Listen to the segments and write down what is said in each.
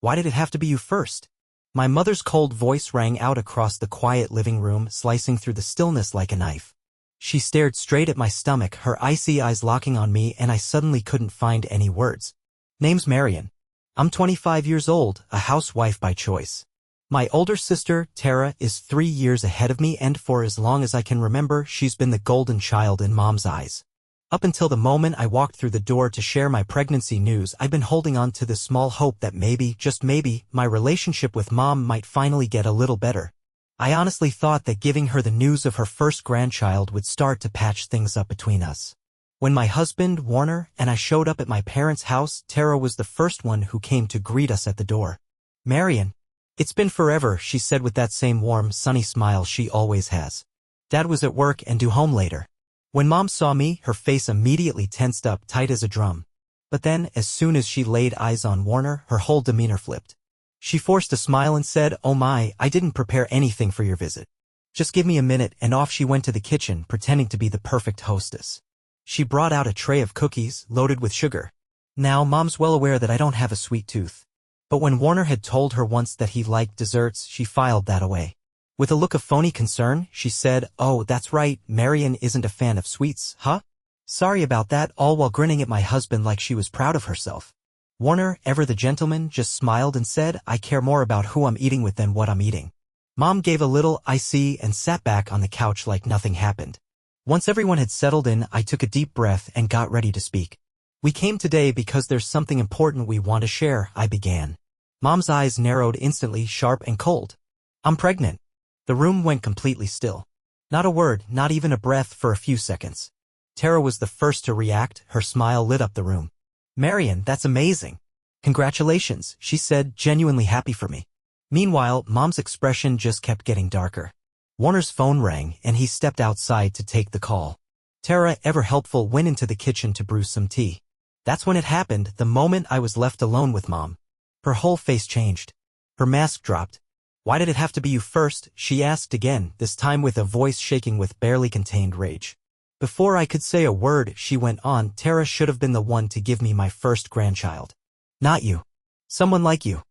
Why did it have to be you first? My mother's cold voice rang out across the quiet living room, slicing through the stillness like a knife. She stared straight at my stomach, her icy eyes locking on me, and I suddenly couldn't find any words. Name's Marion. I'm 25 years old, a housewife by choice. My older sister, Tara, is 3 years ahead of me, and for as long as I can remember, she's been the golden child in Mom's eyes. Up until the moment I walked through the door to share my pregnancy news, I've been holding on to the small hope that maybe, just maybe, my relationship with Mom might finally get a little better. I honestly thought that giving her the news of her first grandchild would start to patch things up between us. When my husband, Warner, and I showed up at my parents' house, Tara was the first one who came to greet us at the door. Marion. It's been forever, she said with that same warm, sunny smile she always has. Dad was at work and due home later. When Mom saw me, her face immediately tensed up tight as a drum. But then, as soon as she laid eyes on Warner, her whole demeanor flipped. She forced a smile and said, "Oh my, I didn't prepare anything for your visit. Just give me a minute," and off she went to the kitchen, pretending to be the perfect hostess. She brought out a tray of cookies, loaded with sugar. Now, Mom's well aware that I don't have a sweet tooth. But when Warner had told her once that he liked desserts, she filed that away. With a look of phony concern, she said, "Oh, that's right, Marion isn't a fan of sweets, huh? Sorry about that," all while grinning at my husband like she was proud of herself. Warner, ever the gentleman, just smiled and said, "I care more about who I'm eating with than what I'm eating." Mom gave a little "I see" and sat back on the couch like nothing happened. Once everyone had settled in, I took a deep breath and got ready to speak. "We came today because there's something important we want to share," I began. Mom's eyes narrowed instantly, sharp and cold. "I'm pregnant." The room went completely still. Not a word, not even a breath for a few seconds. Tara was the first to react, her smile lit up the room. "Marion, that's amazing. Congratulations," she said, genuinely happy for me. Meanwhile, Mom's expression just kept getting darker. Warner's phone rang, and he stepped outside to take the call. Tara, ever helpful, went into the kitchen to brew some tea. That's when it happened, the moment I was left alone with Mom. Her whole face changed. Her mask dropped. "Why did it have to be you first?" she asked again, this time with a voice shaking with barely contained rage. Before I could say a word, she went on, "Tara should have been the one to give me my first grandchild. Not you. Someone like you."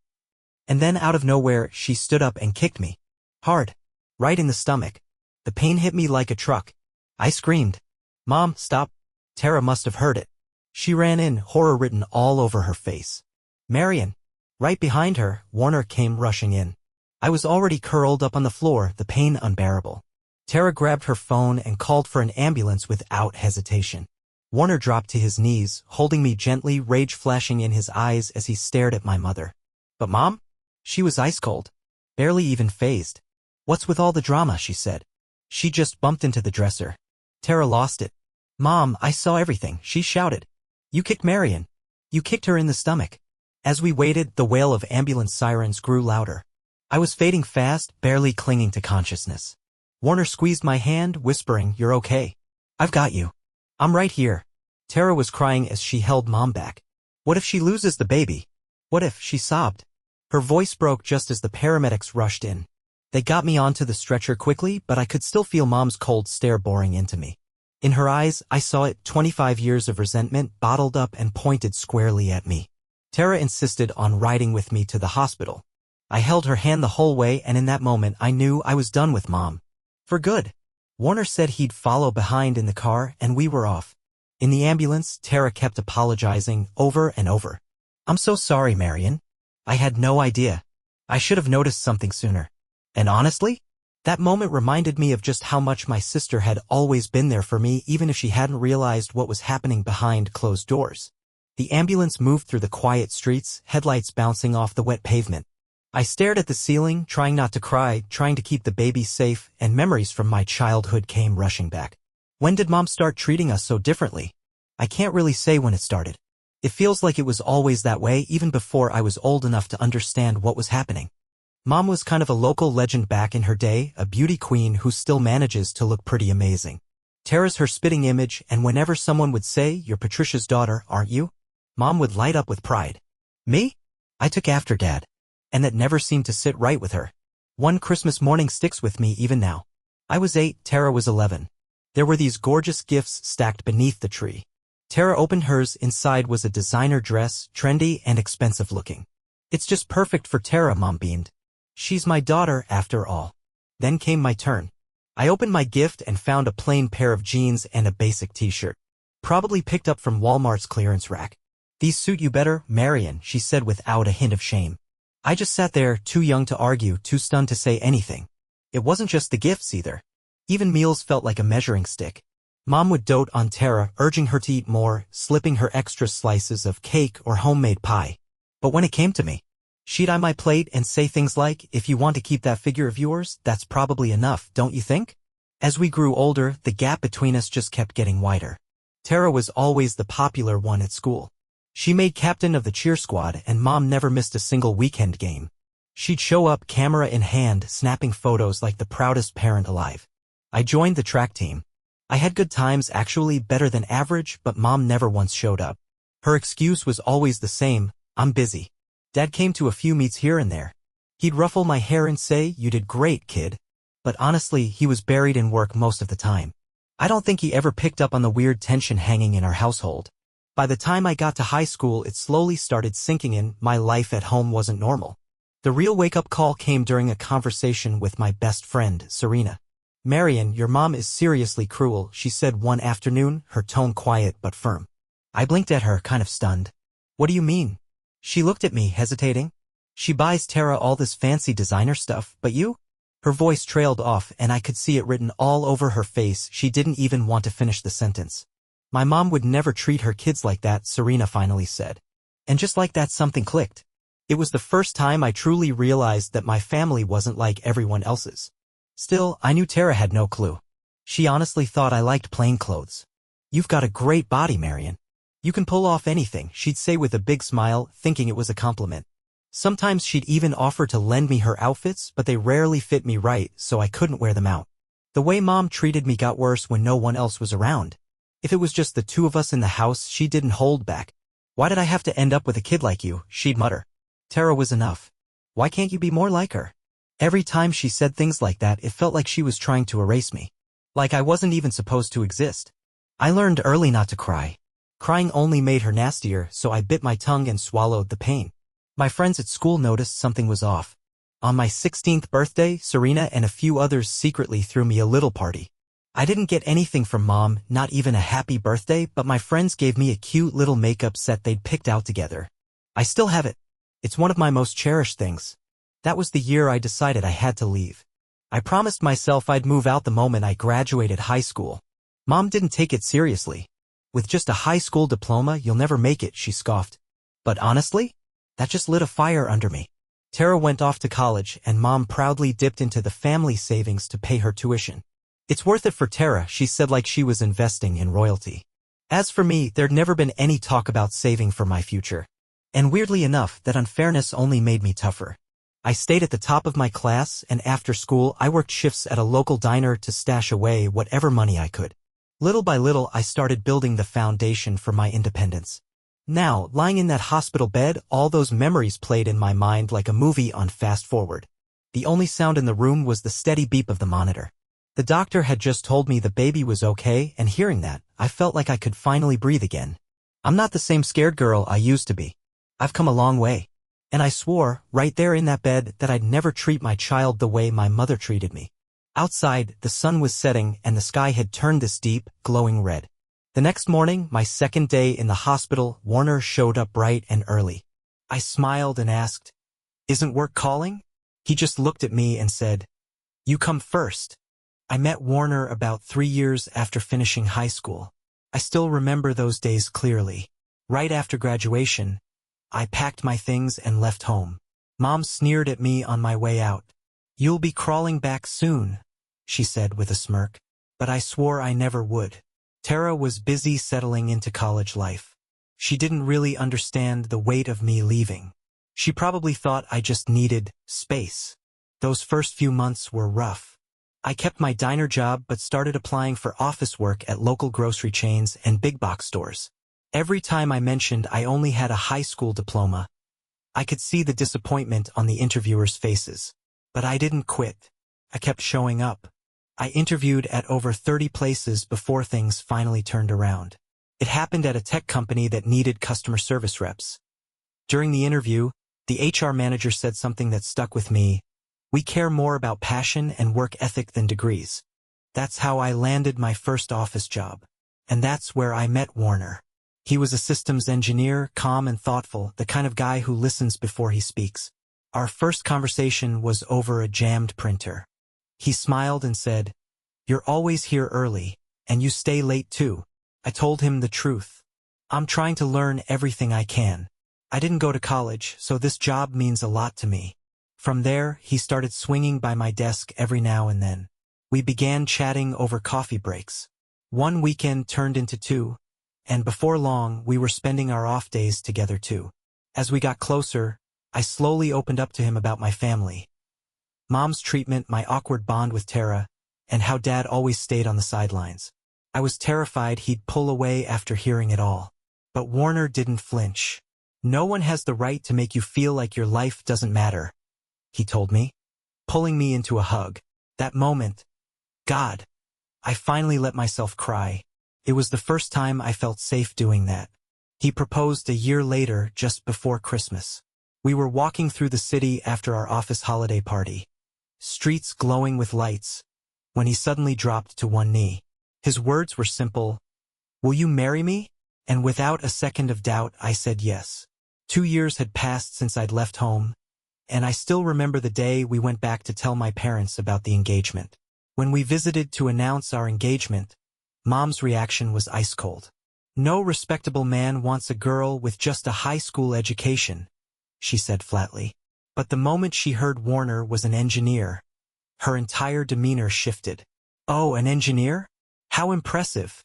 And then out of nowhere, she stood up and kicked me. Hard. Right in the stomach. The pain hit me like a truck. I screamed. "Mom, stop." Tara must have heard it. She ran in, horror written all over her face. "Marion." Right behind her, Warner came rushing in. I was already curled up on the floor, the pain unbearable. Tara grabbed her phone and called for an ambulance without hesitation. Warner dropped to his knees, holding me gently, rage flashing in his eyes as he stared at my mother. But Mom? She was ice cold. Barely even fazed. "What's with all the drama?" she said. "She just bumped into the dresser." Tara lost it. "Mom, I saw everything," she shouted. "You kicked Marion. You kicked her in the stomach." As we waited, the wail of ambulance sirens grew louder. I was fading fast, barely clinging to consciousness. Warner squeezed my hand, whispering, "You're okay. I've got you. I'm right here." Tara was crying as she held Mom back. "What if she loses the baby? What if," she sobbed. Her voice broke just as the paramedics rushed in. They got me onto the stretcher quickly, but I could still feel Mom's cold stare boring into me. In her eyes, I saw it, 25 years of resentment bottled up and pointed squarely at me. Tara insisted on riding with me to the hospital. I held her hand the whole way, and in that moment I knew I was done with Mom. For good. Warner said he'd follow behind in the car, and we were off. In the ambulance, Tara kept apologizing over and over. "I'm so sorry, Marion. I had no idea. I should have noticed something sooner." And honestly, that moment reminded me of just how much my sister had always been there for me, even if she hadn't realized what was happening behind closed doors. The ambulance moved through the quiet streets, headlights bouncing off the wet pavement. I stared at the ceiling, trying not to cry, trying to keep the baby safe, and memories from my childhood came rushing back. When did Mom start treating us so differently? I can't really say when it started. It feels like it was always that way, even before I was old enough to understand what was happening. Mom was kind of a local legend back in her day, a beauty queen who still manages to look pretty amazing. Tara's her spitting image, and whenever someone would say, "You're Patricia's daughter, aren't you?" Mom would light up with pride. Me? I took after Dad. And that never seemed to sit right with her. One Christmas morning sticks with me even now. I was 8, Tara was 11. There were these gorgeous gifts stacked beneath the tree. Tara opened hers. Inside was a designer dress, trendy and expensive looking. It's just perfect for Tara, Mom beamed. She's my daughter, after all. Then came my turn. I opened my gift and found a plain pair of jeans and a basic t-shirt. Probably picked up from Walmart's clearance rack. These suit you better, Marion, she said without a hint of shame. I just sat there, too young to argue, too stunned to say anything. It wasn't just the gifts either. Even meals felt like a measuring stick. Mom would dote on Tara, urging her to eat more, slipping her extra slices of cake or homemade pie. But when it came to me, she'd eye my plate and say things like, if you want to keep that figure of yours, that's probably enough, don't you think? As we grew older, the gap between us just kept getting wider. Tara was always the popular one at school. She made captain of the cheer squad and Mom never missed a single weekend game. She'd show up camera in hand, snapping photos like the proudest parent alive. I joined the track team. I had good times, actually better than average, but Mom never once showed up. Her excuse was always the same, I'm busy. Dad came to a few meets here and there. He'd ruffle my hair and say, you did great, kid. But honestly, he was buried in work most of the time. I don't think he ever picked up on the weird tension hanging in our household. By the time I got to high school, it slowly started sinking in, my life at home wasn't normal. The real wake-up call came during a conversation with my best friend, Serena. Marion, your mom is seriously cruel, she said one afternoon, her tone quiet but firm. I blinked at her, kind of stunned. What do you mean? She looked at me, hesitating. She buys Tara all this fancy designer stuff, but you? Her voice trailed off and I could see it written all over her face. She didn't even want to finish the sentence. My mom would never treat her kids like that, Serena finally said. And just like that, something clicked. It was the first time I truly realized that my family wasn't like everyone else's. Still, I knew Tara had no clue. She honestly thought I liked plain clothes. You've got a great body, Marion. You can pull off anything, she'd say with a big smile, thinking it was a compliment. Sometimes she'd even offer to lend me her outfits, but they rarely fit me right, so I couldn't wear them out. The way Mom treated me got worse when no one else was around. If it was just the two of us in the house, she didn't hold back. Why did I have to end up with a kid like you, she'd mutter. Tara was enough. Why can't you be more like her? Every time she said things like that, it felt like she was trying to erase me. Like I wasn't even supposed to exist. I learned early not to cry. Crying only made her nastier, so I bit my tongue and swallowed the pain. My friends at school noticed something was off. On my 16th birthday, Serena and a few others secretly threw me a little party. I didn't get anything from Mom, not even a happy birthday, but my friends gave me a cute little makeup set they'd picked out together. I still have it. It's one of my most cherished things. That was the year I decided I had to leave. I promised myself I'd move out the moment I graduated high school. Mom didn't take it seriously. With just a high school diploma, you'll never make it, she scoffed. But honestly, that just lit a fire under me. Tara went off to college, and Mom proudly dipped into the family savings to pay her tuition. It's worth it for Tara, she said like she was investing in royalty. As for me, there'd never been any talk about saving for my future. And weirdly enough, that unfairness only made me tougher. I stayed at the top of my class, and after school I worked shifts at a local diner to stash away whatever money I could. Little by little I started building the foundation for my independence. Now, lying in that hospital bed, all those memories played in my mind like a movie on fast forward. The only sound in the room was the steady beep of the monitor. The doctor had just told me the baby was okay, and hearing that, I felt like I could finally breathe again. I'm not the same scared girl I used to be. I've come a long way. And I swore, right there in that bed, that I'd never treat my child the way my mother treated me. Outside, the sun was setting and the sky had turned this deep, glowing red. The next morning, my second day in the hospital, Warner showed up bright and early. I smiled and asked, "Isn't work calling?" He just looked at me and said, "You come first." I met Warner about 3 years after finishing high school. I still remember those days clearly. Right after graduation, I packed my things and left home. Mom sneered at me on my way out. "You'll be crawling back soon," she said with a smirk. But I swore I never would. Tara was busy settling into college life. She didn't really understand the weight of me leaving. She probably thought I just needed space. Those first few months were rough. I kept my diner job but started applying for office work at local grocery chains and big box stores. Every time I mentioned I only had a high school diploma, I could see the disappointment on the interviewers' faces. But I didn't quit. I kept showing up. I interviewed at over 30 places before things finally turned around. It happened at a tech company that needed customer service reps. During the interview, The HR manager said something that stuck with me. We care more about passion and work ethic than degrees. That's how I landed my first office job. And that's where I met Warner. He was a systems engineer, calm and thoughtful, the kind of guy who listens before he speaks. Our first conversation was over a jammed printer. He smiled and said, "You're always here early, and you stay late too." I told him the truth. I'm trying to learn everything I can. I didn't go to college, so this job means a lot to me. From there, he started swinging by my desk every now and then. We began chatting over coffee breaks. One weekend turned into two, and before long, we were spending our off days together too. As we got closer, I slowly opened up to him about my family. Mom's treatment, my awkward bond with Tara, and how Dad always stayed on the sidelines. I was terrified he'd pull away after hearing it all. But Warner didn't flinch. "No one has the right to make you feel like your life doesn't matter," he told me, pulling me into a hug. That moment, God, I finally let myself cry. It was the first time I felt safe doing that. He proposed a year later, just before Christmas. We were walking through the city after our office holiday party, streets glowing with lights, when he suddenly dropped to one knee. His words were simple, "Will you marry me?" And without a second of doubt, I said yes. 2 years had passed since I'd left home, and I still remember the day we went back to tell my parents about the engagement. When we visited to announce our engagement, Mom's reaction was ice cold. "No respectable man wants a girl with just a high school education," she said flatly. But the moment she heard Warner was an engineer, her entire demeanor shifted. "Oh, an engineer? How impressive,"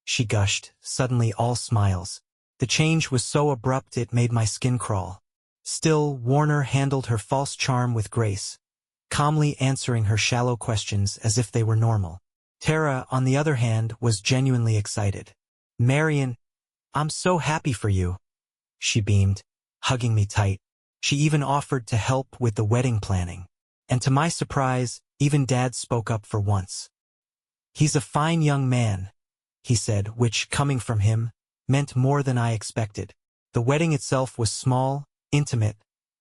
she gushed, suddenly all smiles. The change was so abrupt it made my skin crawl. Still, Warner handled her false charm with grace, calmly answering her shallow questions as if they were normal. Tara, on the other hand, was genuinely excited. "Marion, I'm so happy for you," she beamed, hugging me tight. She even offered to help with the wedding planning. And to my surprise, even Dad spoke up for once. "He's a fine young man," he said, which, coming from him, meant more than I expected. The wedding itself was small, intimate,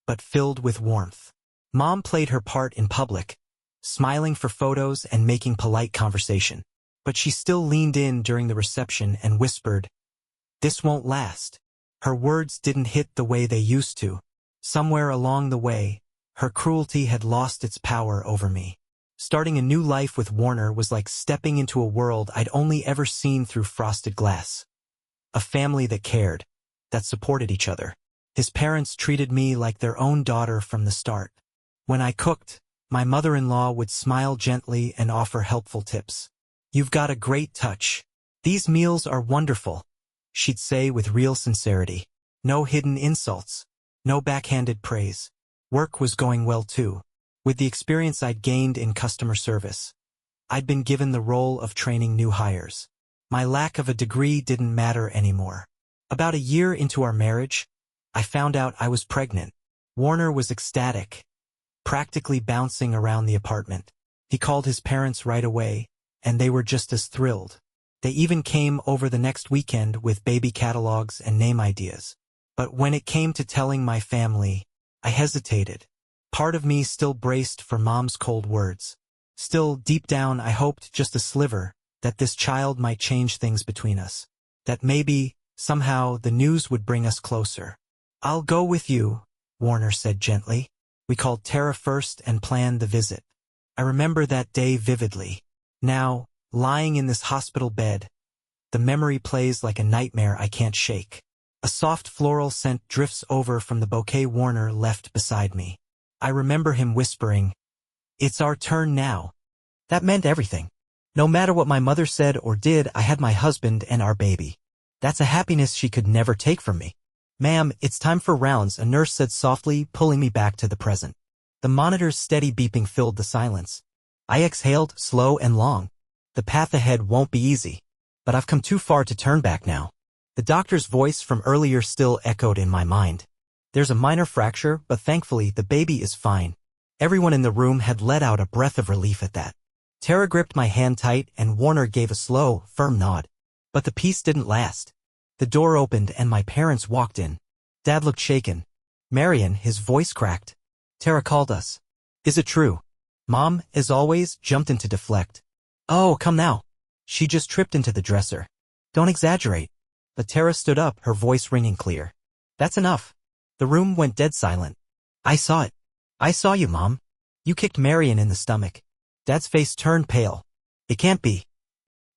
but filled with warmth. Mom played her part in public, smiling for photos and making polite conversation. But she still leaned in during the reception and whispered, "This won't last." Her words didn't hit the way they used to. Somewhere along the way, her cruelty had lost its power over me. Starting a new life with Warner was like stepping into a world I'd only ever seen through frosted glass. A family that cared, that supported each other. His parents treated me like their own daughter from the start. When I cooked, my mother-in-law would smile gently and offer helpful tips. "You've got a great touch. These meals are wonderful," she'd say with real sincerity. No hidden insults, no backhanded praise. Work was going well too. With the experience I'd gained in customer service, I'd been given the role of training new hires. My lack of a degree didn't matter anymore. About a year into our marriage, I found out I was pregnant. Warner was ecstatic, practically bouncing around the apartment. He called his parents right away, and they were just as thrilled. They even came over the next weekend with baby catalogs and name ideas. But when it came to telling my family, I hesitated. Part of me still braced for Mom's cold words. Still, deep down, I hoped just a sliver that this child might change things between us. That maybe, somehow, the news would bring us closer. "I'll go with you," Warner said gently. We called Tara first and planned the visit. I remember that day vividly. Now, lying in this hospital bed, the memory plays like a nightmare I can't shake. A soft floral scent drifts over from the bouquet Warner left beside me. I remember him whispering, "It's our turn now." That meant everything. No matter what my mother said or did, I had my husband and our baby. That's a happiness she could never take from me. "Ma'am, it's time for rounds," a nurse said softly, pulling me back to the present. The monitor's steady beeping filled the silence. I exhaled, slow and long. The path ahead won't be easy. But I've come too far to turn back now. The doctor's voice from earlier still echoed in my mind. "There's a minor fracture, but thankfully the baby is fine." Everyone in the room had let out a breath of relief at that. Tara gripped my hand tight and Warner gave a slow, firm nod. But the peace didn't last. The door opened and my parents walked in. Dad looked shaken. Marion, his voice cracked. Tara called us. Is it true? Mom, as always, jumped in to deflect. Oh, come now. She just tripped into the dresser. Don't exaggerate. But Tara stood up, her voice ringing clear. That's enough. The room went dead silent. I saw it. I saw you, Mom. You kicked Marion in the stomach. Dad's face turned pale. It can't be.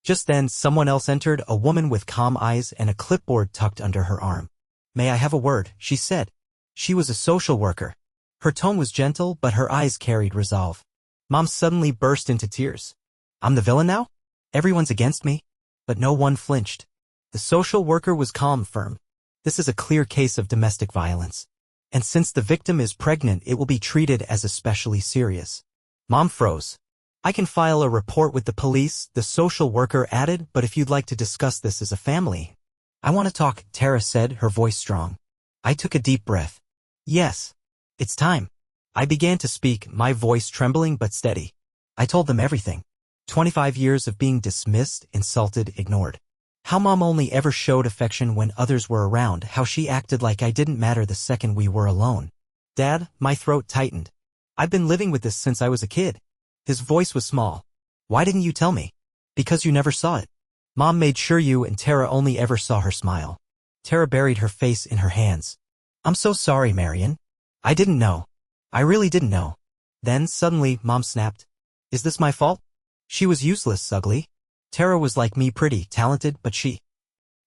Just then, someone else entered, a woman with calm eyes and a clipboard tucked under her arm. May I have a word, she said. She was a social worker. Her tone was gentle, but her eyes carried resolve. Mom suddenly burst into tears. I'm the villain now? Everyone's against me? But no one flinched. The social worker was calm, firm. This is a clear case of domestic violence. And since the victim is pregnant, it will be treated as especially serious. Mom froze. I can file a report with the police, the social worker added, but if you'd like to discuss this as a family. I want to talk, Tara said, her voice strong. I took a deep breath. Yes. It's time. I began to speak, my voice trembling but steady. I told them everything. 25 years of being dismissed, insulted, ignored. How Mom only ever showed affection when others were around, how she acted like I didn't matter the second we were alone. Dad, my throat tightened. I've been living with this since I was a kid. His voice was small. Why didn't you tell me? Because you never saw it. Mom made sure you and Tara only ever saw her smile. Tara buried her face in her hands. I'm so sorry, Marion. I didn't know. I really didn't know. Then, suddenly, Mom snapped. Is this my fault? She was useless, ugly. Tara was like me, pretty, talented, but she...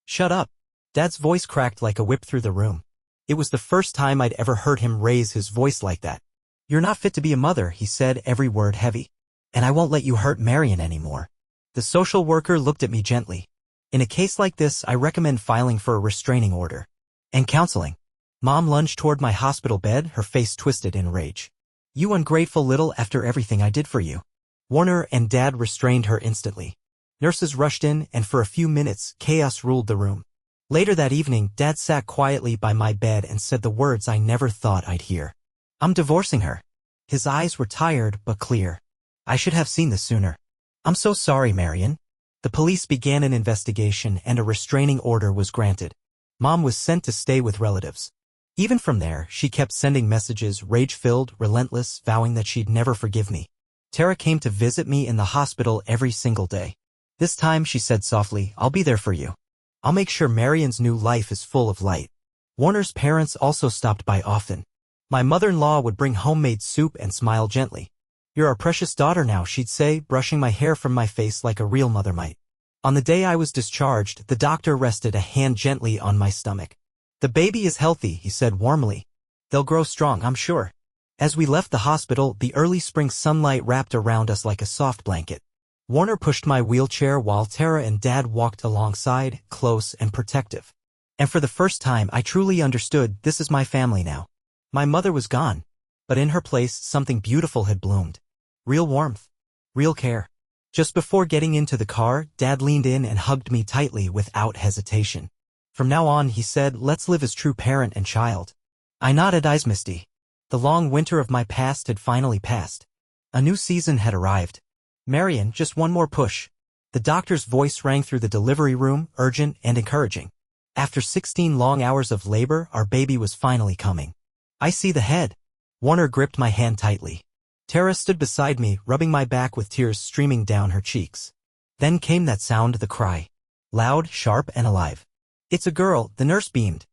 Shut up. Dad's voice cracked like a whip through the room. It was the first time I'd ever heard him raise his voice like that. You're not fit to be a mother, he said, every word heavy. And I won't let you hurt Marion anymore. The social worker looked at me gently. In a case like this, I recommend filing for a restraining order. And counseling. Mom lunged toward my hospital bed, her face twisted in rage. You ungrateful little after everything I did for you. Warner and Dad restrained her instantly. Nurses rushed in, and for a few minutes, chaos ruled the room. Later that evening, Dad sat quietly by my bed and said the words I never thought I'd hear. I'm divorcing her. His eyes were tired but clear. I should have seen this sooner. I'm so sorry, Marion. The police began an investigation and a restraining order was granted. Mom was sent to stay with relatives. Even from there, she kept sending messages, rage-filled, relentless, vowing that she'd never forgive me. Tara came to visit me in the hospital every single day. This time, she said softly, I'll be there for you. I'll make sure Marion's new life is full of light. Warner's parents also stopped by often. My mother-in-law would bring homemade soup and smile gently. You're our precious daughter now, she'd say, brushing my hair from my face like a real mother might. On the day I was discharged, the doctor rested a hand gently on my stomach. The baby is healthy, he said warmly. They'll grow strong, I'm sure. As we left the hospital, the early spring sunlight wrapped around us like a soft blanket. Warner pushed my wheelchair while Tara and Dad walked alongside, close and protective. And for the first time, I truly understood this is my family now. My mother was gone, but in her place, something beautiful had bloomed. Real warmth. Real care. Just before getting into the car, Dad leaned in and hugged me tightly without hesitation. From now on, he said, let's live as true parent and child. I nodded, eyes misty. The long winter of my past had finally passed. A new season had arrived. Marion, just one more push. The doctor's voice rang through the delivery room, urgent and encouraging. After 16 long hours of labor, our baby was finally coming. I see the head. Warner gripped my hand tightly. Tara stood beside me, rubbing my back with tears streaming down her cheeks. Then came that sound, the cry. Loud, sharp, and alive. It's a girl, the nurse beamed.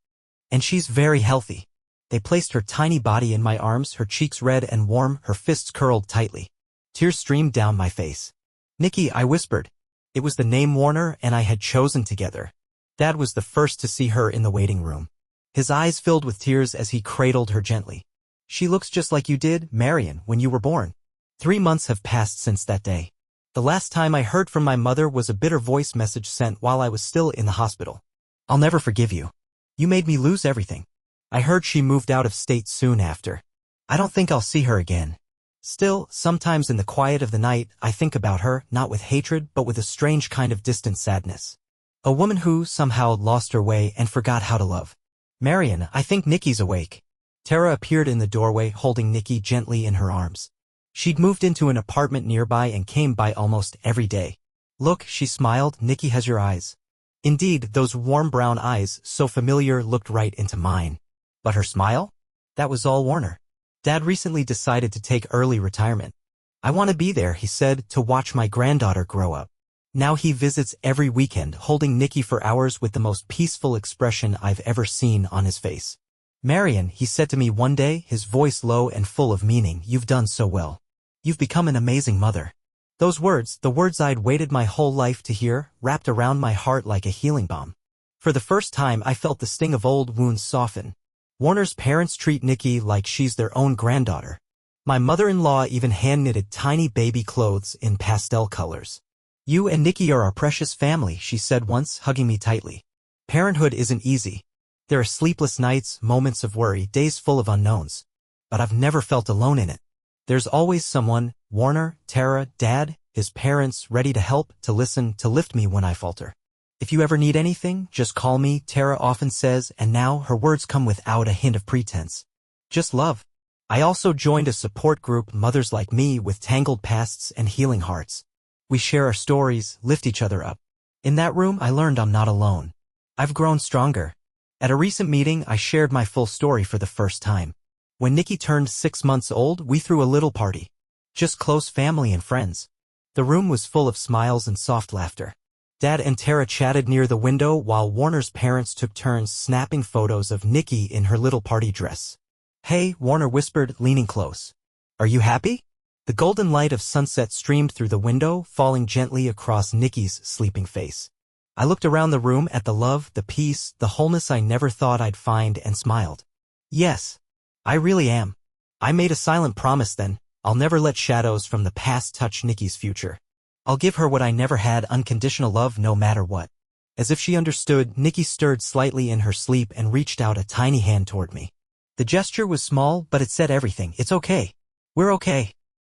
And she's very healthy. They placed her tiny body in my arms, her cheeks red and warm, her fists curled tightly. Tears streamed down my face. Nikki, I whispered. It was the name Warner and I had chosen together. Dad was the first to see her in the waiting room. His eyes filled with tears as he cradled her gently. She looks just like you did, Marion, when you were born. 3 months have passed since that day. The last time I heard from my mother was a bitter voice message sent while I was still in the hospital. I'll never forgive you. You made me lose everything. I heard she moved out of state soon after. I don't think I'll see her again. Still, sometimes in the quiet of the night, I think about her, not with hatred, but with a strange kind of distant sadness. A woman who, somehow, lost her way and forgot how to love. Marion, I think Nikki's awake. Tara appeared in the doorway, holding Nikki gently in her arms. She'd moved into an apartment nearby and came by almost every day. Look, she smiled, Nikki has your eyes. Indeed, those warm brown eyes, so familiar, looked right into mine. But her smile? That was all, Warner. Dad recently decided to take early retirement. I want to be there, he said, to watch my granddaughter grow up. Now he visits every weekend, holding Nikki for hours with the most peaceful expression I've ever seen on his face. Marion, he said to me one day, his voice low and full of meaning, you've done so well. You've become an amazing mother. Those words, the words I'd waited my whole life to hear, wrapped around my heart like a healing balm. For the first time, I felt the sting of old wounds soften. Warner's parents treat Nikki like she's their own granddaughter. My mother-in-law even hand-knitted tiny baby clothes in pastel colors. You and Nikki are our precious family, she said once, hugging me tightly. Parenthood isn't easy. There are sleepless nights, moments of worry, days full of unknowns. But I've never felt alone in it. There's always someone, Warner, Tara, Dad, his parents, ready to help, to listen, to lift me when I falter. If you ever need anything, just call me, Tara often says, and now her words come without a hint of pretense. Just love. I also joined a support group, mothers like me with tangled pasts and healing hearts. We share our stories, lift each other up. In that room, I learned I'm not alone. I've grown stronger. At a recent meeting, I shared my full story for the first time. When Nikki turned 6 months old, we threw a little party. Just close family and friends. The room was full of smiles and soft laughter. Dad and Tara chatted near the window while Warner's parents took turns snapping photos of Nikki in her little party dress. Hey, Warner whispered, leaning close. Are you happy? The golden light of sunset streamed through the window, falling gently across Nikki's sleeping face. I looked around the room at the love, the peace, the wholeness I never thought I'd find and smiled. Yes, I really am. I made a silent promise then. I'll never let shadows from the past touch Nikki's future. I'll give her what I never had, unconditional love no matter what. As if she understood, Nikki stirred slightly in her sleep and reached out a tiny hand toward me. The gesture was small, but it said everything. It's okay. We're okay.